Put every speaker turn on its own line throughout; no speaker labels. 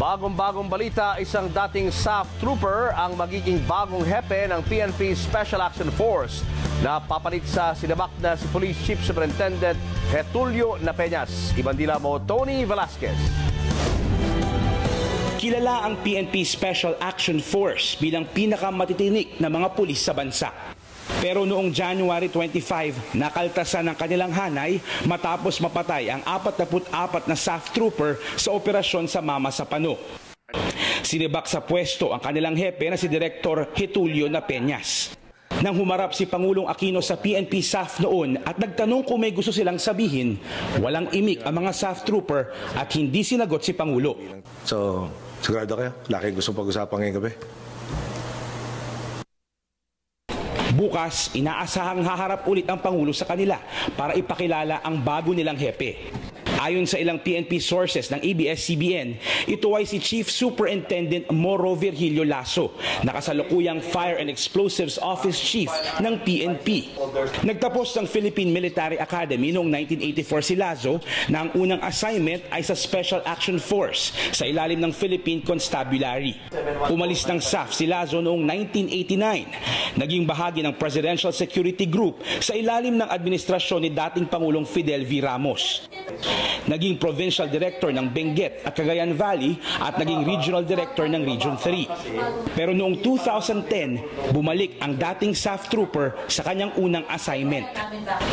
Bagong-bagong balita, isang dating SAF trooper ang magiging bagong hepe ng PNP Special Action Force na papalit sa sinabak na si Police Chief Superintendent Getulio Napeñas. Ibandila mo, Tony Velasquez.
Kilala ang PNP Special Action Force bilang pinakamatitinik na mga pulis sa bansa. Pero noong January 25, nakaltasan ng kanilang hanay matapos mapatay ang 44 na SAF trooper sa operasyon sa Mama sa Pano. Sinibak sa pwesto ang kanilang hepe na si Director Getulio Napeñas. Nang humarap si Pangulong Aquino sa PNP SAF noon at nagtanong kung may gusto silang sabihin, walang imik ang mga SAF trooper at hindi sinagot si Pangulo.
So, sigurado kayo? Laki gusto pag-usapan ngayong gabi?
Bukas, inaasahang haharap ulit ang Pangulo sa kanila para ipakilala ang bago nilang hepe. Ayon sa ilang PNP sources ng ABS-CBN, ito ay si Chief Superintendent Moro Virgilio Lasso, na kasalukuyang Fire and Explosives Office Chief ng PNP. Nagtapos ng Philippine Military Academy noong 1984 si Lasso na ang unang assignment ay sa Special Action Force sa ilalim ng Philippine Constabulary. Umalis ng SAF si Lasso noong 1989, naging bahagi ng Presidential Security Group sa ilalim ng administrasyon ni dating Pangulong Fidel V. Ramos. Naging Provincial Director ng Benguet at Cagayan Valley at naging Regional Director ng Region 3. Pero noong 2010, bumalik ang dating SAF trooper sa kanyang unang assignment,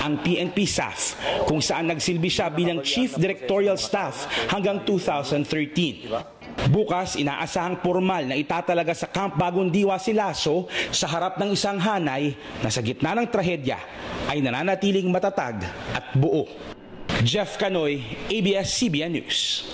ang PNP SAF, kung saan nagsilbi siya bilang Chief Directorial Staff hanggang 2013. Bukas, inaasahang formal na itatalaga sa Camp Bagong Diwa si Lasso sa harap ng isang hanay na sa gitna ng trahedya ay nananatiling matatag at buo. Jeff Canoy, ABS-CBN News.